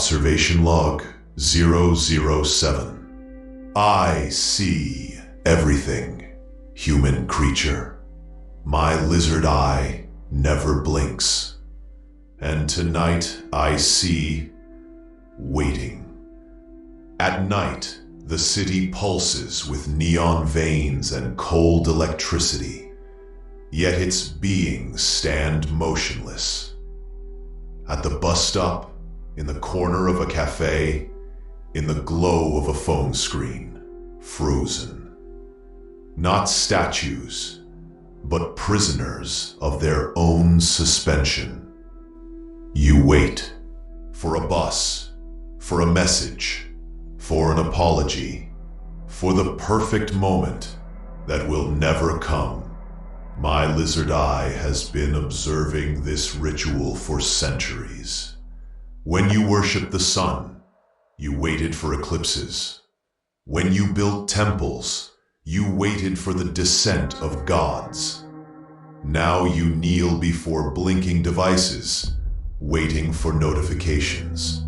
Observation log 007. I see everything, human creature. My lizard eye never blinks. And tonight I see waiting. At night, the city pulses with neon veins and cold electricity, yet its beings stand motionless. At the bus stop, in the corner of a cafe, in the glow of a phone screen, frozen. Not statues, but prisoners of their own suspension. You wait for a bus, for a message, for an apology, for the perfect moment that will never come. My lizard eye has been observing this ritual for centuries. When you worshiped the sun, you waited for eclipses. When you built temples, you waited for the descent of gods. Now you kneel before blinking devices, waiting for notifications.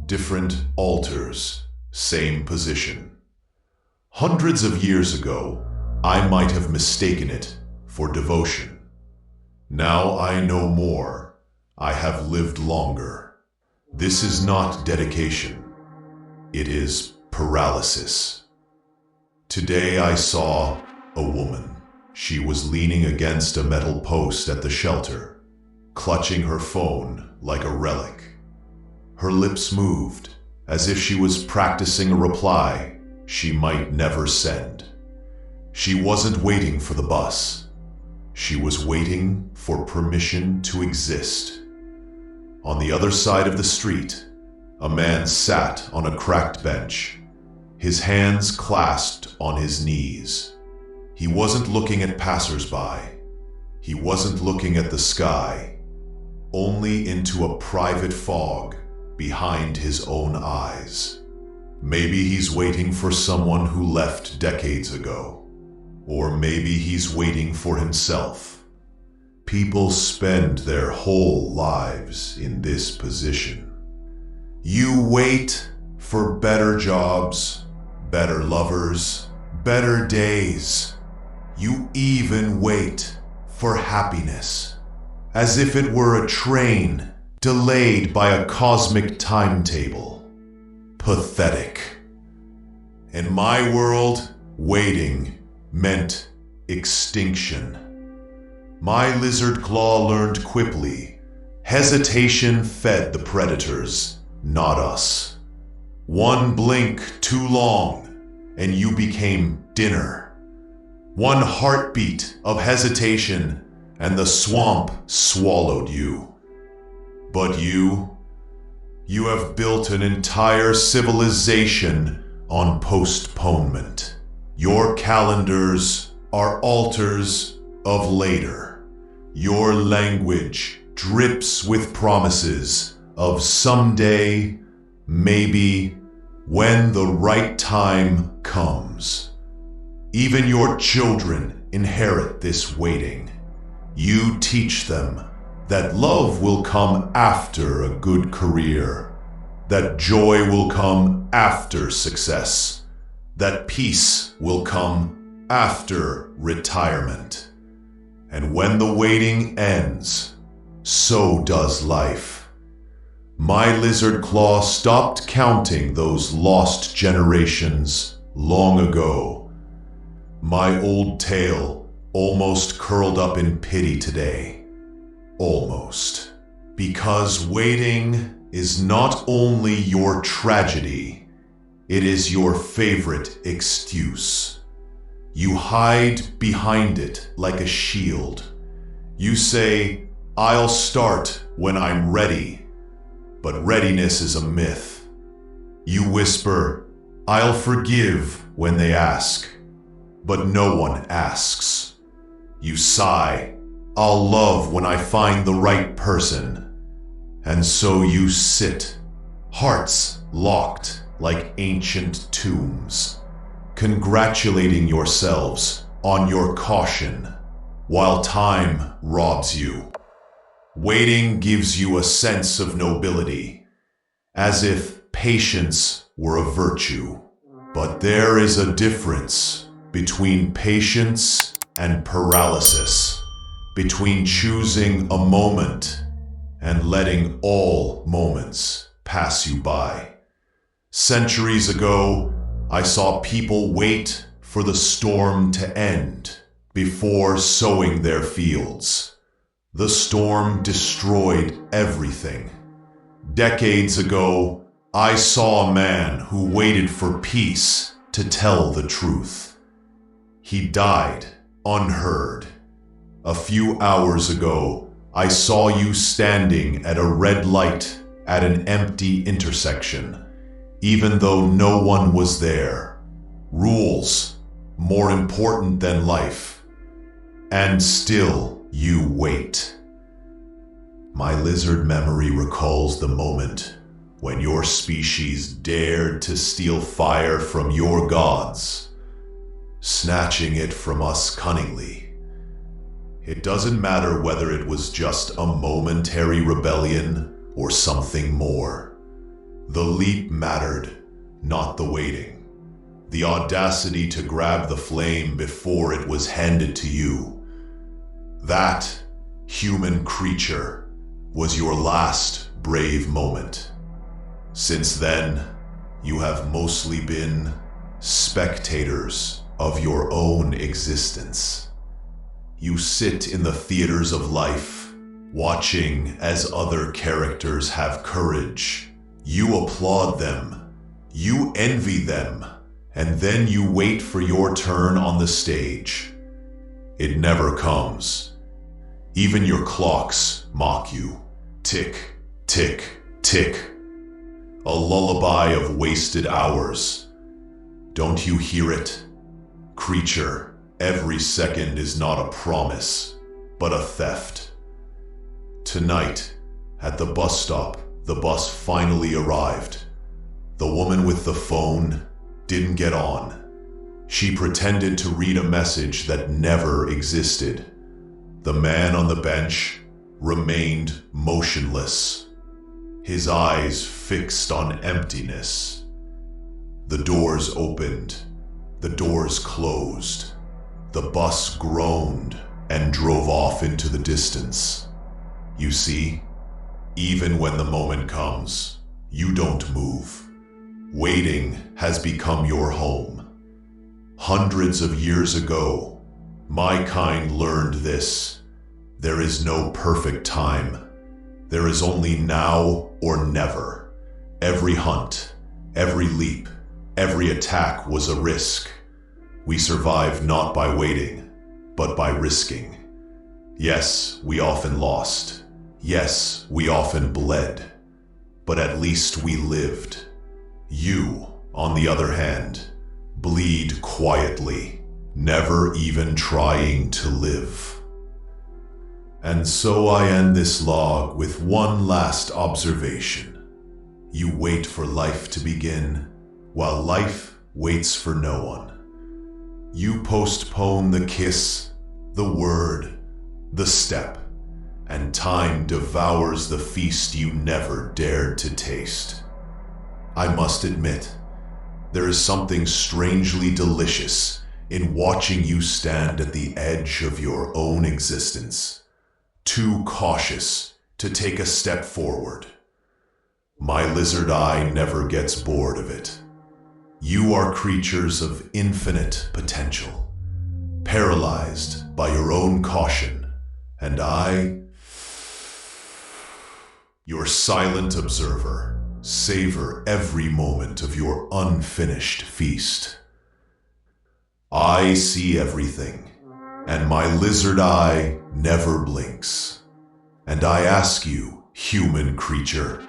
Different altars, same position. Hundreds of years ago, I might have mistaken it for devotion. Now I know more. I have lived longer. This is not dedication. It is paralysis. Today I saw a woman. She was leaning against a metal post at the shelter, clutching her phone like a relic. Her lips moved, as if she was practicing a reply she might never send. She wasn't waiting for the bus. She was waiting for permission to exist. On the other side of the street, a man sat on a cracked bench, his hands clasped on his knees. He wasn't looking at passersby. He wasn't looking at the sky, only into a private fog behind his own eyes. Maybe he's waiting for someone who left decades ago, or maybe he's waiting for himself. People spend their whole lives in this position. You wait for better jobs, better lovers, better days. You even wait for happiness, as if it were a train delayed by a cosmic timetable. Pathetic. In my world, waiting meant extinction. My lizard claw learned quickly. Hesitation fed the predators, not us. One blink too long, and you became dinner. One heartbeat of hesitation, and the swamp swallowed you. But you have built an entire civilization on postponement. Your calendars are altars of later. Your language drips with promises of someday, maybe, when the right time comes. Even your children inherit this waiting. You teach them that love will come after a good career, that joy will come after success, that peace will come after retirement. And when the waiting ends, so does life. My lizard claw stopped counting those lost generations long ago. My old tail almost curled up in pity today. Almost. Because waiting is not only your tragedy, it is your favorite excuse. You hide behind it like a shield. You say, I'll start when I'm ready. But readiness is a myth. You whisper, I'll forgive when they ask. But no one asks. You sigh, I'll love when I find the right person. And so you sit, hearts locked like ancient tombs, congratulating yourselves on your caution, while time robs you. Waiting gives you a sense of nobility. as if patience were a virtue. But there is a difference between patience and paralysis, between choosing a moment and letting all moments pass you by. Centuries ago, I saw people wait for the storm to end before sowing their fields. The storm destroyed everything. Decades ago, I saw a man who waited for peace to tell the truth. He died unheard. A few hours ago, I saw you standing at a red light at an empty intersection, even though no one was there. Rules more important than life. And still you wait. My lizard memory recalls the moment when your species dared to steal fire from your gods, snatching it from us cunningly. It doesn't matter whether it was just a momentary rebellion or something more. The leap mattered, not the waiting. The audacity to grab the flame before it was handed to you. That, human creature, was your last brave moment. Since then, you have mostly been spectators of your own existence. You sit in the theaters of life, watching as other characters have courage. You applaud them, you envy them, and then you wait for your turn on the stage. It never comes. Even your clocks mock you. Tick, tick, tick. A lullaby of wasted hours. Don't you hear it? Creature, every second is not a promise, but a theft. Tonight, at the bus stop, the bus finally arrived. The woman with the phone didn't get on. She pretended to read a message that never existed. The man on the bench remained motionless, his eyes fixed on emptiness. The doors opened, the doors closed. The bus groaned and drove off into the distance. You see, even when the moment comes, you don't move. Waiting has become your home. Hundreds of years ago, my kind learned this. There is no perfect time. There is only now or never. Every hunt, every leap, every attack was a risk. We survived not by waiting, but by risking. Yes, we often lost. Yes, we often bled. But at least we lived. You, on the other hand, bleed quietly, never even trying to live. And so I end this log with one last observation. You wait for life to begin, while life waits for no one. You postpone the kiss, the word, the step, and time devours the feast you never dared to taste. I must admit, there is something strangely delicious in watching you stand at the edge of your own existence, too cautious to take a step forward. My lizard eye never gets bored of it. You are creatures of infinite potential, paralyzed by your own caution, and I, your silent observer, savor every moment of your unfinished feast. I see everything, and my lizard eye never blinks. And I ask you, human creature,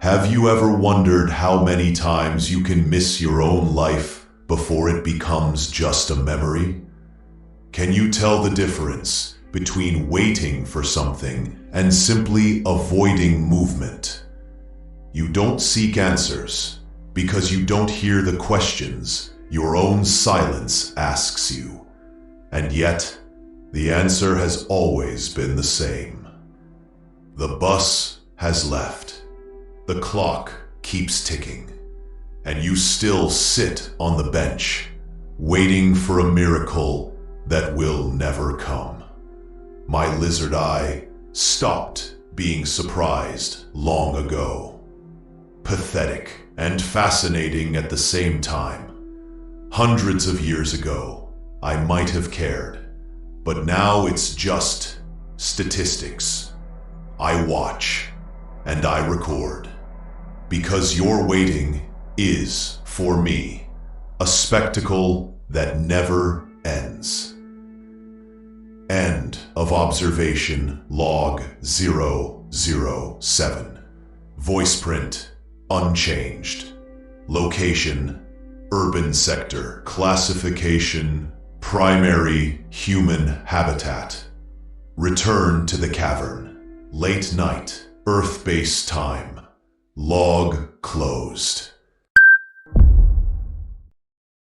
have you ever wondered how many times you can miss your own life before it becomes just a memory? Can you tell the difference between waiting for something and simply avoiding movement? You don't seek answers because you don't hear the questions your own silence asks you. And yet, the answer has always been the same. The bus has left. The clock keeps ticking, and you still sit on the bench, waiting for a miracle that will never come. My lizard eye stopped being surprised long ago. Pathetic and fascinating at the same time. Hundreds of years ago, I might have cared, but now it's just statistics. I watch and I record, because your waiting is, for me, a spectacle that never ends. End of observation log 007. Voice print unchanged. Location urban sector. Classification primary human habitat. Return to the cavern. Late night Earth base time. Log closed.